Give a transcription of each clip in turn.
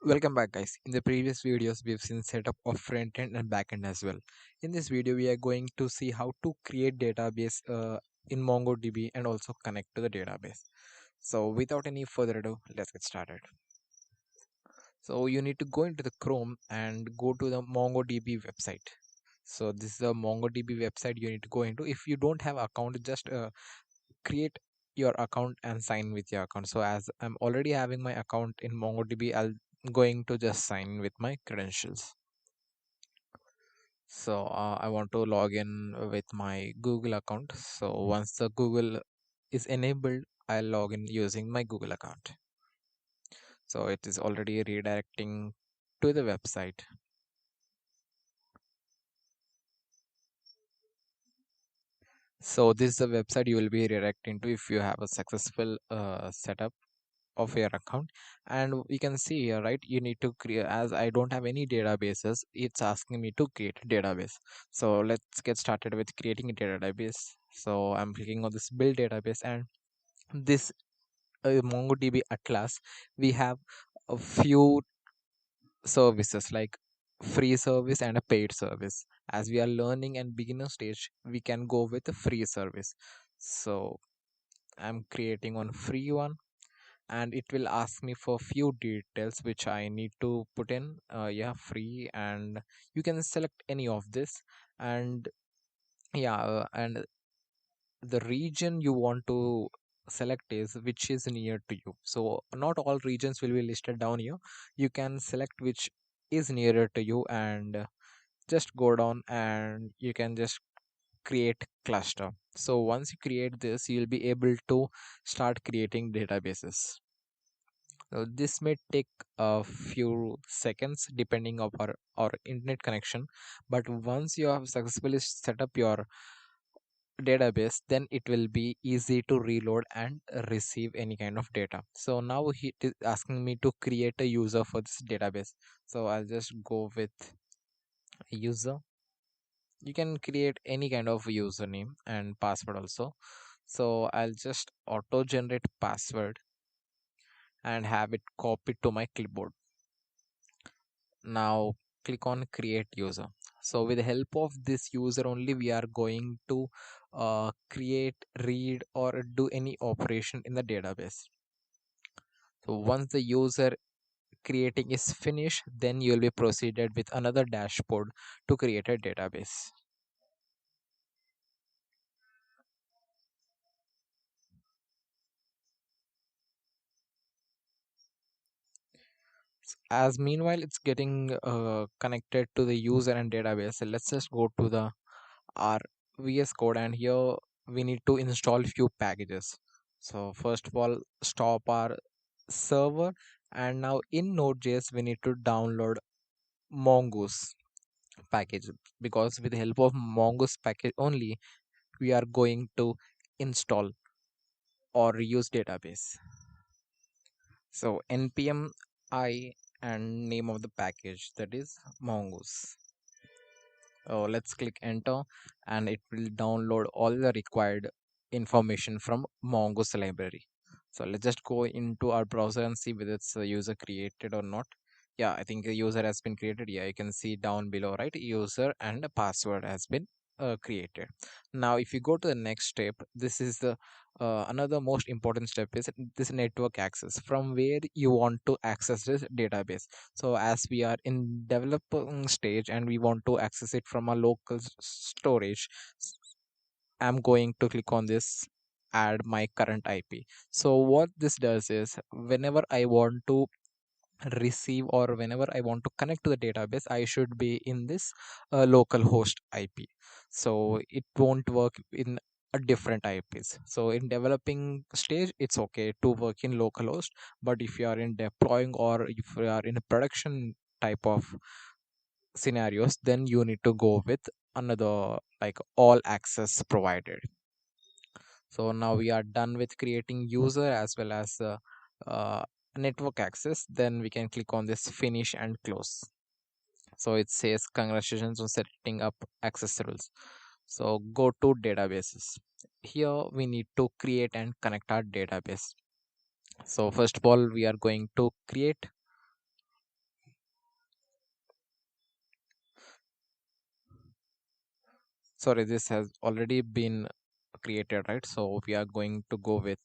Welcome back, guys. In the previous videos we've seen setup of front end and back end as well. In this video we are going to see how to create database in MongoDB and also connect to the database. So without any further ado, let's get started. So you need to go into the Chrome and go to the MongoDB website. So this is the MongoDB website you need to go into. If you don't have account, just create your account and sign with your account. So as I'm already having my account in MongoDB, I'll going to just sign with my credentials. So I want to log in with my Google account. So once the Google is enabled, I'll log in using my Google account. So it is already redirecting to the website. So this is the website you will be redirecting to if you have a successful setup of your account. And we can see here, right, you need to create. As I don't have any databases, it's asking me to create a database. So let's get started with creating a database. So I'm clicking on this build database, and this MongoDB Atlas, we have a few services like free service and a paid service. As we are learning and beginner stage, we can go with a free service. So I'm creating one free one, and it will ask me for few details which I need to put in. Yeah, free, and you can select any of this. And yeah, and the region you want to select is which is near to you. So not all regions will be listed down here. You can select which is nearer to you, and just go down and you can just create cluster. So once you create this, you'll be able to start creating databases. This may take a few seconds depending on our internet connection, but once you have successfully set up your database, then it will be easy to reload and receive any kind of data. So now it is asking me to create a user for this database. So I'll just go with user. You can create any kind of username and password also. So I'll just auto generate password and have it copied to my clipboard. Now click on create user. So with the help of this user only, we are going to create, read, or do any operation in the database. So once the user creating is finished, then you will be proceeded with another dashboard to create a database. As meanwhile it's getting connected to the user and database, so let's just go to the our VS Code, and here we need to install few packages. So first of all, stop our server, and now in Node.js we need to download Mongoose package, because with the help of Mongoose package only we are going to install or use database. So npm I and name of the package, that is Mongoose. Let's click enter, and it will download all the required information from Mongoose library. So let's just go into our browser and see whether it's a user created or not. Yeah, I think a user has been created. Yeah, you can see down below, right? User and a password has been created. Now if you go to the next step, this is the another most important step is this network access, from where you want to access this database. So as we are in developing stage and we want to access it from a local storage, I'm going to click on this, add my current IP. So what this does is, whenever I want to receive or whenever I want to connect to the database, I should be in this local host IP. So it won't work in a different IPs. So in developing stage, it's okay to work in localhost, but if you are in deploying or if you are in a production type of scenarios, then you need to go with another, like, all access provided. So now we are done with creating user as well as uh, network access. Then we can click on this finish and close. So it says congratulations on setting up access rules. So go to databases. Here we need to create and connect our database. So first of all, we are going to create Sorry, this has already been created, right? So we are going to go with.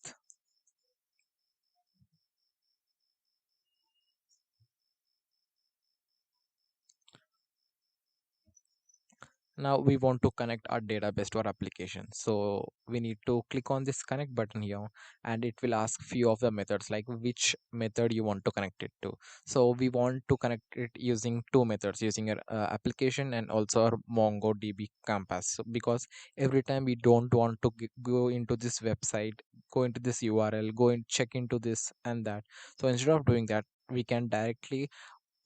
Now we want to connect our database to our application. So we need to click on this connect button here, and it will ask few of the methods, like which method you want to connect it to. So we want to connect it using two methods, using our application and also our MongoDB campus. So because every time we don't want to go into this website, go into this URL, go and check into this and that. So instead of doing that, we can directly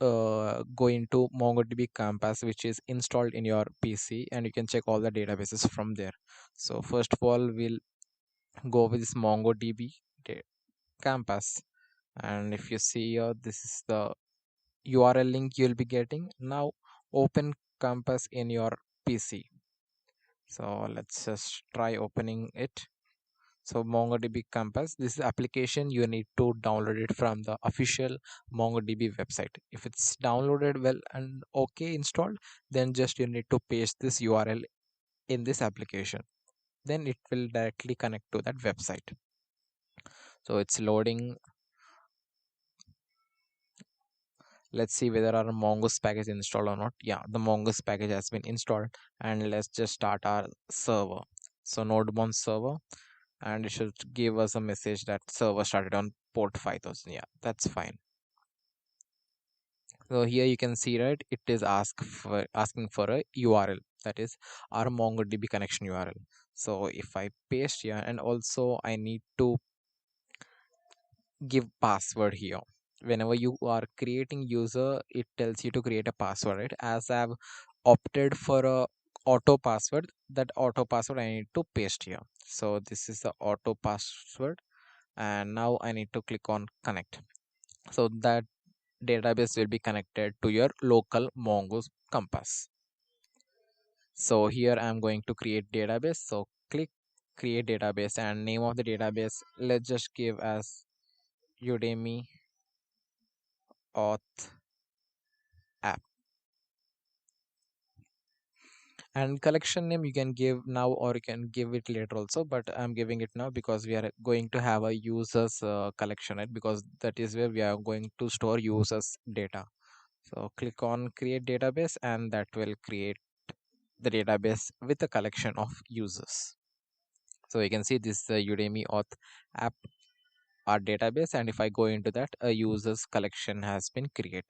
go into MongoDB Campus, which is installed in your PC, and you can check all the databases from there. So first of all, we'll go with this MongoDB Campus, and if you see here, this is the URL link you'll be getting. Now open Campus in your PC. So let's just try opening it. So MongoDB Campus, this is application you need to download it from the official MongoDB website. If it's downloaded well and okay installed, then just you need to paste this URL in this application. Then it will directly connect to that website. So it's loading. Let's see whether our Mongoose package installed or not. Yeah, the Mongoose package has been installed, and let's just start our server. So node server, and it should give us a message that server started on port 5000. Yeah, that's fine. So here you can see, right, it is asking for a URL, that is our MongoDB connection URL. So if I paste here, and also I need to give password here. Whenever you are creating user, it tells you to create a password, right? As I've opted for a auto password, that auto password I need to paste here. So this is the auto password, and now I need to click on connect. So that database will be connected to your local Mongoose Compass. So here I'm going to create database. So click create database, and name of the database, let's just give as Udemy auth app. And collection name you can give now or you can give it later also, but I'm giving it now because we are going to have a users collection, right? Because that is where we are going to store users data. So click on create database, and that will create the database with a collection of users. So you can see this Udemy auth app, our database, and if I go into that, a users collection has been created.